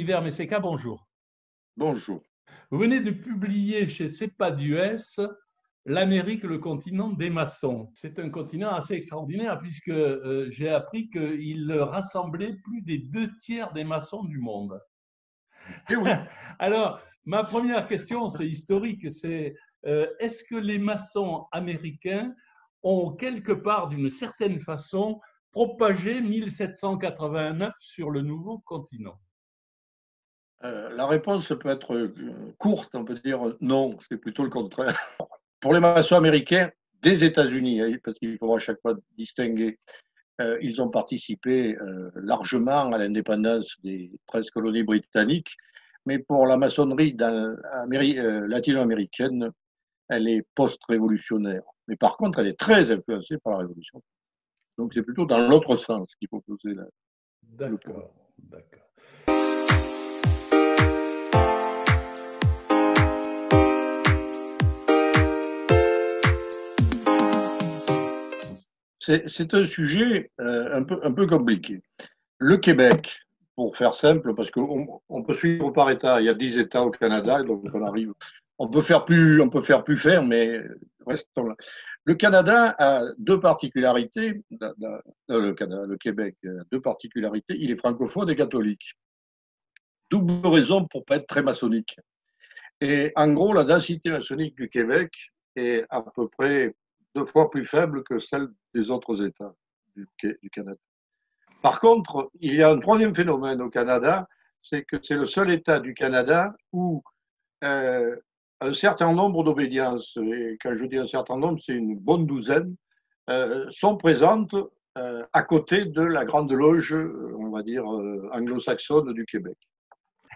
Oliver Messeka, bonjour. Bonjour. Vous venez de publier chez CEPAD US l'Amérique, le continent des maçons. C'est un continent assez extraordinaire puisque j'ai appris qu'il rassemblait plus des 2 tiers des maçons du monde. Eh oui. Alors, ma première question, c'est historique, c'est est-ce que les maçons américains ont quelque part, d'une certaine façon, propagé 1789 sur le nouveau continent? La réponse peut être courte, on peut dire non, c'est plutôt le contraire. Pour les maçons américains des États-Unis, parce qu'il faudra à chaque fois distinguer, ils ont participé largement à l'indépendance des 13 colonies britanniques, mais pour la maçonnerie latino-américaine, elle est post-révolutionnaire. Mais par contre, elle est très influencée par la Révolution. Donc c'est plutôt dans l'autre sens qu'il faut poser le point. D'accord, d'accord. C'est un sujet un peu compliqué. Le Québec, pour faire simple, parce qu'on peut suivre par État, il y a 10 États au Canada, donc on peut faire plus faire, mais restons là. Le Canada a deux particularités, le Québec a deux particularités, il est francophone et catholique. Double raison pour pas être très maçonnique. Et en gros, la densité maçonnique du Québec est à peu près 2 fois plus faible que celle des autres États du Canada. Par contre, il y a un troisième phénomène au Canada, c'est que c'est le seul État du Canada où un certain nombre d'obédiences, et quand je dis un certain nombre, c'est une bonne douzaine, sont présentes à côté de la Grande Loge, on va dire, anglo-saxonne du Québec.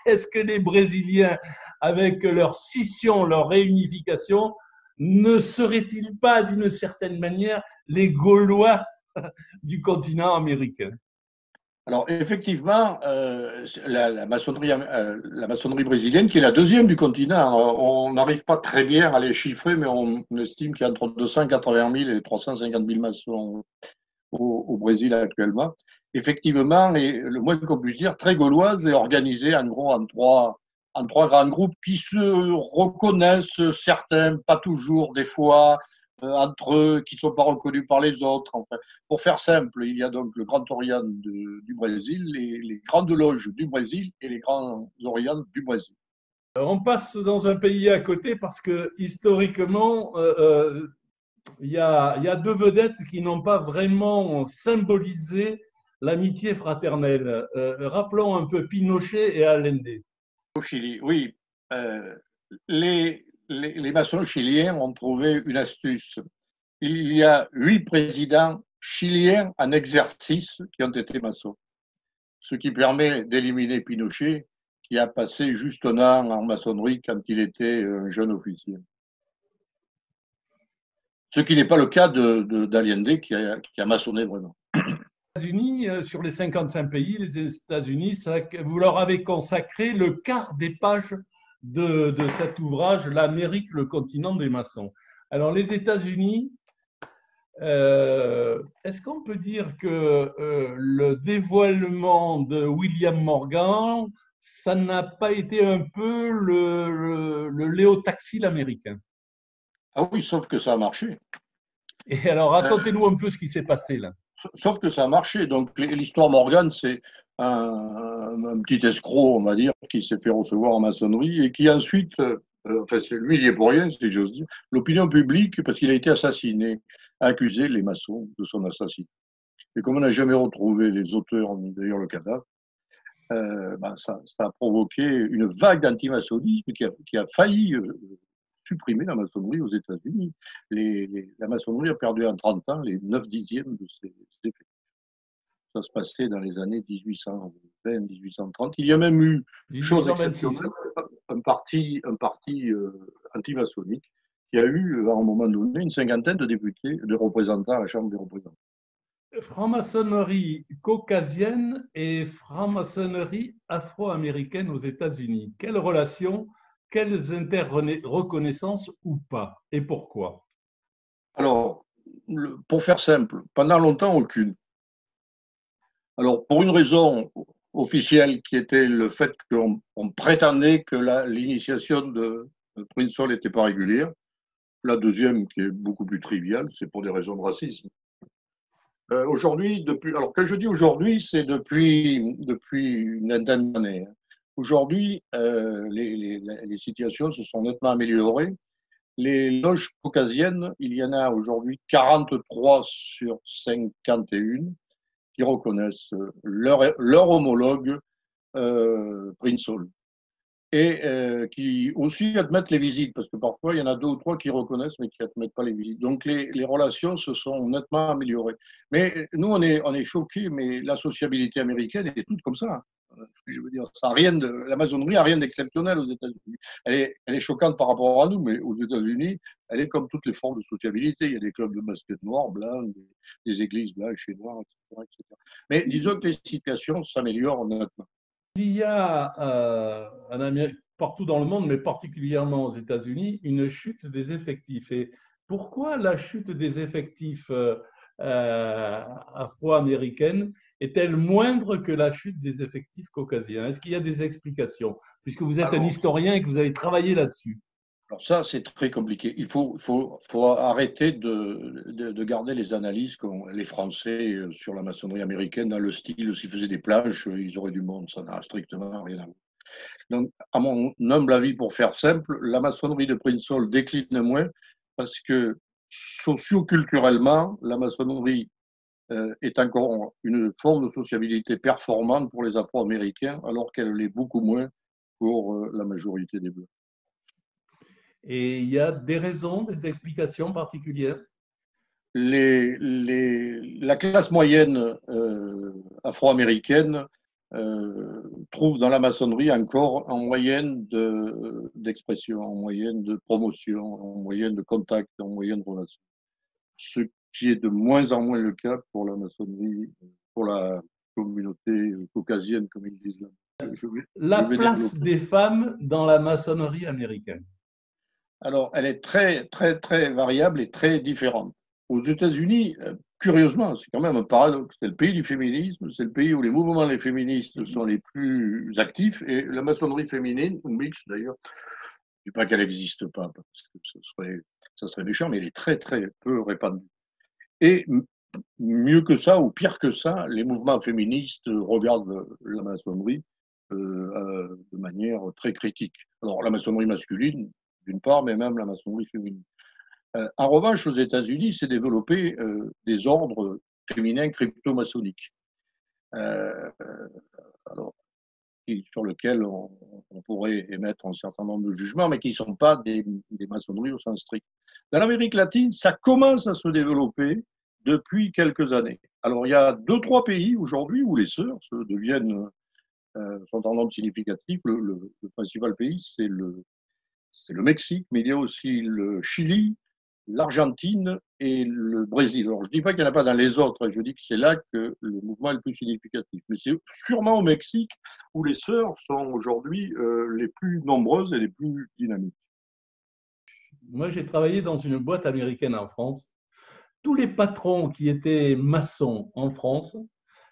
Est-ce que les Brésiliens, avec leur scission, leur réunification, ne seraient-ils pas, d'une certaine manière, les Gaulois du continent américain? Alors effectivement, la maçonnerie brésilienne, qui est la deuxième du continent, on n'arrive pas très bien à les chiffrer, mais on estime qu'il y a entre 280 000 et 350 000 maçons au Brésil actuellement. Effectivement, et le moins qu'on puisse dire, très gauloise et organisée en gros en trois grands groupes qui se reconnaissent, certains, pas toujours, des fois, entre eux, qui ne sont pas reconnus par les autres. Enfin, pour faire simple, il y a donc le Grand Orient du Brésil, les grandes loges du Brésil et les grands Orients du Brésil. On passe dans un pays à côté parce que historiquement, il y a deux vedettes qui n'ont pas vraiment symbolisé l'amitié fraternelle. Rappelons un peu Pinochet et Allende. Au Chili, oui. Euh, les maçons chiliens ont trouvé une astuce. Il y a 8 présidents chiliens en exercice qui ont été maçons, ce qui permet d'éliminer Pinochet, qui a passé juste un an en maçonnerie quand il était un jeune officier. Ce qui n'est pas le cas d'Allende, qui a maçonné vraiment. Les États-Unis, sur les 55 pays, les États-Unis, vous leur avez consacré le quart des pages de cet ouvrage, L'Amérique, le continent des maçons. Alors, les États-Unis, est-ce qu'on peut dire que le dévoilement de William Morgan, ça n'a pas été un peu le Léo Taxil américain? Ah oui, sauf que ça a marché. Et alors, racontez-nous un peu ce qui s'est passé là. Sauf que ça a marché. Donc l'histoire Morgan, c'est un petit escroc, on va dire, qui s'est fait recevoir en maçonnerie et qui ensuite, enfin lui, il y est pour rien, si j'ose dire, l'opinion publique, parce qu'il a été assassiné, a accusé les maçons de son assassinat. Et comme on n'a jamais retrouvé les auteurs, ni d'ailleurs le cadavre, ça a provoqué une vague d'antimaçonnisme qui a failli supprimer la maçonnerie aux États-Unis. La maçonnerie a perdu en 30 ans les 9 dixièmes de ses effets. Ça se passait dans les années 1820-1830. Il y a même eu, chose 1826. exceptionnelle, un parti anti-maçonnique qui a eu, à un moment donné, une cinquantaine de députés, de représentants à la Chambre des représentants. Franc-maçonnerie caucasienne et franc-maçonnerie afro-américaine aux États-Unis. Quelle relation, quelles interreconnaissances ou pas? Et pourquoi? Alors, pour faire simple, pendant longtemps, aucune. Alors, pour une raison officielle qui était le fait qu'on prétendait que l'initiation de Prince Hall n'était pas régulière. La deuxième, qui est beaucoup plus triviale, c'est pour des raisons de racisme. Aujourd'hui, alors quand je dis aujourd'hui, c'est depuis une vingtaine d'années. Aujourd'hui, les situations se sont nettement améliorées. Les loges caucasiennes, il y en a aujourd'hui 43 sur 51 qui reconnaissent leur homologue Prince Hall. Et qui aussi admettent les visites, parce que parfois il y en a 2 ou 3 qui reconnaissent mais qui n'admettent pas les visites. Donc les relations se sont nettement améliorées. Mais nous on est choqués, mais la sociabilité américaine est toute comme ça. Je veux dire, la maçonnerie n'a rien d'exceptionnel aux États-Unis. Elle est choquante par rapport à nous, mais aux États-Unis, elle est comme toutes les formes de sociabilité. Il y a des clubs de basket noirs, blancs, des églises blanches et noires, etc., etc. Mais disons que les situations s'améliorent nettement. Il y a en Amérique, partout dans le monde, mais particulièrement aux États-Unis, une chute des effectifs. Et pourquoi la chute des effectifs afro-américaines est-elle moindre que la chute des effectifs caucasiens? Est-ce qu'il y a des explications, puisque vous êtes un historien et que vous avez travaillé là-dessus? Alors ça, c'est très compliqué. Il faut arrêter de garder les analyses qu'ont les Français sur la maçonnerie américaine dans le style, s'ils faisaient des plages, ils auraient du monde. Ça n'a strictement rien à voir. Donc, à mon humble avis, pour faire simple, la maçonnerie de Prince Hall décline moins parce que socio-culturellement, la maçonnerie est encore une forme de sociabilité performante pour les Afro-Américains, alors qu'elle l'est beaucoup moins pour la majorité des Blancs. Et il y a des raisons, des explications particulières? La classe moyenne afro-américaine trouve dans la maçonnerie encore en moyenne d'expression, en moyenne de promotion, en moyenne de contact, en moyenne de relation. Ce qui est de moins en moins le cas pour la maçonnerie, pour la communauté caucasienne, comme ils disent là. La place des femmes dans la maçonnerie américaine. Alors, elle est très, très, très variable et très différente. Aux États-Unis, curieusement, c'est quand même un paradoxe. C'est le pays du féminisme, c'est le pays où les mouvements les féministes sont les plus actifs et la maçonnerie féminine, ou mixte d'ailleurs, je ne dis pas qu'elle n'existe pas, parce que ça serait méchant, mais elle est très, très peu répandue. Et mieux que ça, ou pire que ça, les mouvements féministes regardent la maçonnerie de manière très critique. Alors, la maçonnerie masculine, d'une part, mais même la maçonnerie féminine. En revanche, aux États-Unis, s'est développé des ordres féminins crypto-maçonniques, sur lesquels on pourrait émettre un certain nombre de jugements, mais qui ne sont pas des maçonneries au sens strict. Dans l'Amérique latine, ça commence à se développer depuis quelques années. Alors, il y a 2-3 pays aujourd'hui où les sœurs sont en nombre significatif. Le principal pays, c'est le Mexique, mais il y a aussi le Chili, l'Argentine et le Brésil. Alors, je ne dis pas qu'il n'y en a pas dans les autres, je dis que c'est là que le mouvement est le plus significatif. Mais c'est sûrement au Mexique où les sœurs sont aujourd'hui les plus nombreuses et les plus dynamiques. Moi, j'ai travaillé dans une boîte américaine en France. Tous les patrons qui étaient maçons en France,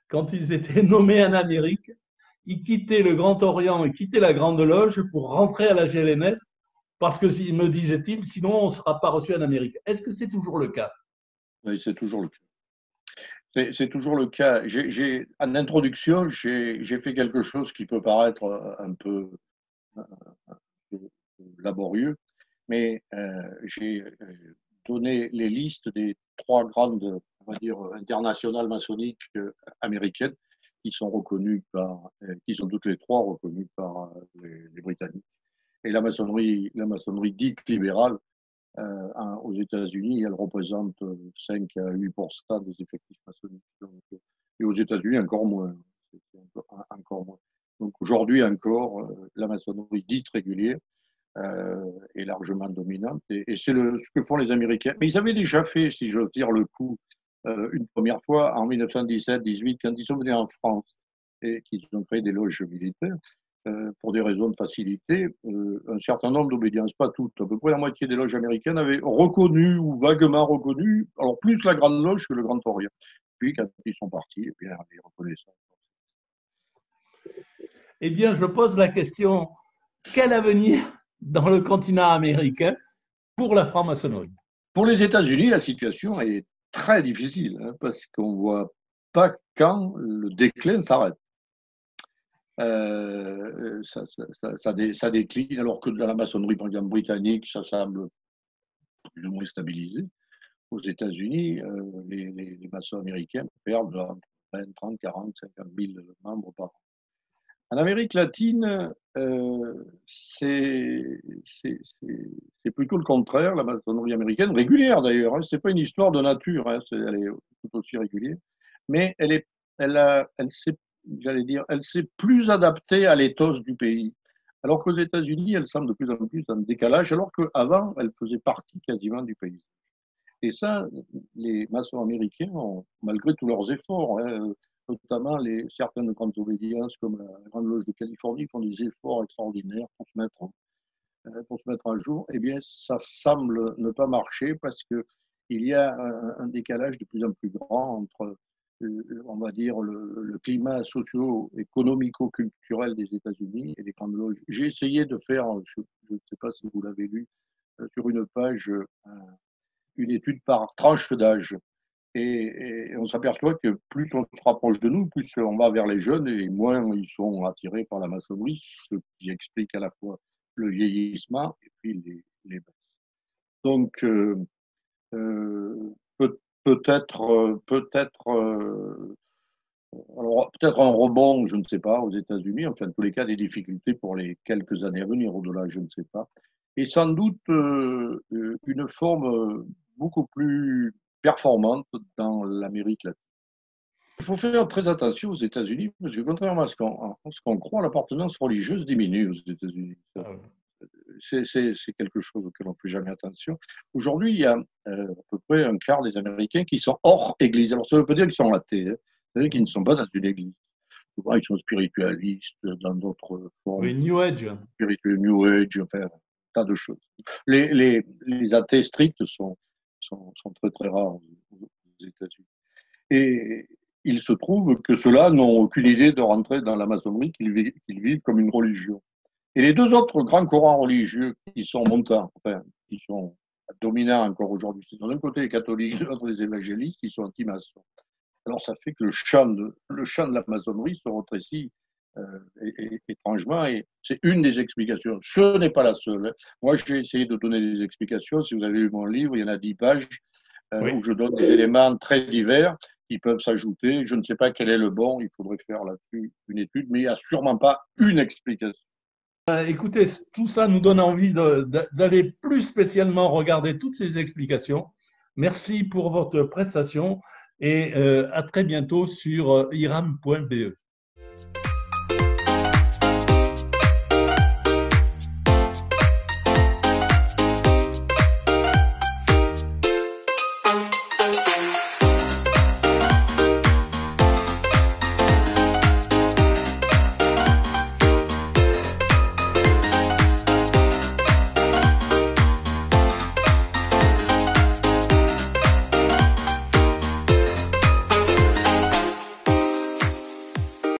quand ils étaient nommés en Amérique, ils quittaient le Grand Orient, ils quittaient la Grande Loge pour rentrer à la GLNF parce que, me disait-il, sinon on ne sera pas reçu en Amérique. Est-ce que c'est toujours le cas? Oui, c'est toujours le cas. C'est toujours le cas. En introduction, j'ai fait quelque chose qui peut paraître un peu laborieux, mais j'ai donné les listes des 3 grandes, on va dire, internationales maçonniques américaines qui sont reconnues qui sont toutes les 3 reconnues par les Britanniques. Et la maçonnerie dite libérale, aux États-Unis, elle représente 5 à 8% des effectifs maçonniques. Et aux États-Unis, encore moins. Encore moins. Donc aujourd'hui encore, la maçonnerie dite régulière est largement dominante. Et c'est ce que font les Américains. Mais ils avaient déjà fait, si j'ose dire, le coup une première fois en 1917-18, quand ils sont venus en France et qu'ils ont créé des loges militaires. Pour des raisons de facilité, un certain nombre d'obédiences, pas toutes, à peu près la moitié des loges américaines avaient reconnu ou vaguement reconnu, alors plus la Grande Loge que le Grand Orient. Puis quand ils sont partis, eh bien, les reconnaissances. Eh bien, je pose la question, quel avenir dans le continent américain pour la franc-maçonnerie? Pour les États-Unis, la situation est très difficile hein, parce qu'on ne voit pas quand le déclin s'arrête. Ça décline, alors que dans la maçonnerie, par exemple, britannique, ça semble plus ou moins stabilisé. Aux États-Unis, les maçons américains perdent entre 20, 30, 40, 50 000 membres par an. En Amérique latine, c'est plutôt le contraire, la maçonnerie américaine, régulière d'ailleurs, hein, ce n'est pas une histoire de nature, hein, elle est tout aussi régulière, mais j'allais dire, elle s'est plus adaptée à l'éthos du pays. Alors qu'aux États-Unis, elle semble de plus en plus en décalage, alors qu'avant, elle faisait partie quasiment du pays. Et ça, les maçons américains ont, malgré tous leurs efforts, hein, notamment certaines grandes obédiences comme la Grande Loge de Californie font des efforts extraordinaires pour se mettre à jour, eh bien, ça semble ne pas marcher parce qu'il y a un décalage de plus en plus grand entre, on va dire, le climat socio-économico-culturel des États-Unis et les Grandes Loges. J'ai essayé de faire, je ne sais pas si vous l'avez lu, sur une page, une étude par tranche d'âge. Et on s'aperçoit que plus on se rapproche de nous, plus on va vers les jeunes et moins ils sont attirés par la maçonnerie, ce qui explique à la fois le vieillissement et puis les baisses. Donc, peut-être un rebond, je ne sais pas, aux États-Unis, enfin, en tous les cas, des difficultés pour les quelques années à venir, au-delà, je ne sais pas. Et sans doute une forme beaucoup plus performante dans l'Amérique latine. Il faut faire très attention aux États-Unis, parce que contrairement à ce qu'on croit, l'appartenance religieuse diminue aux États-Unis. C'est quelque chose auquel on ne fait jamais attention. Aujourd'hui, il y a à peu près un quart des Américains qui sont hors Église. Alors, ça ne veut pas dire qu'ils sont athées, hein. Ça veut dire qu'ils ne sont pas dans une Église. Souvent, ils sont spiritualistes dans d'autres formes. Oui, New Age. Spirituel, New Age, enfin, un tas de choses. Les athées stricts sont très, très rares aux États-Unis. Et il se trouve que ceux-là n'ont aucune idée de rentrer dans la maçonnerie, qu'ils vivent comme une religion. Et les deux autres grands courants religieux qui sont montants, enfin, qui sont dominants encore aujourd'hui, c'est d'un côté les catholiques, de l'autre les évangélistes, qui sont anti-maçons. Alors ça fait que le champ de la maçonnerie se rétrécit étrangement, et c'est une des explications. Ce n'est pas la seule. Moi, j'ai essayé de donner des explications. Si vous avez lu mon livre, il y en a 10 pages oui. Où je donne des éléments très divers qui peuvent s'ajouter. Je ne sais pas quel est le bon, il faudrait faire là-dessus une étude, mais il n'y a sûrement pas une explication. Écoutez, tout ça nous donne envie d'aller plus spécialement regarder toutes ces explications. Merci pour votre prestation et à très bientôt sur iram.be.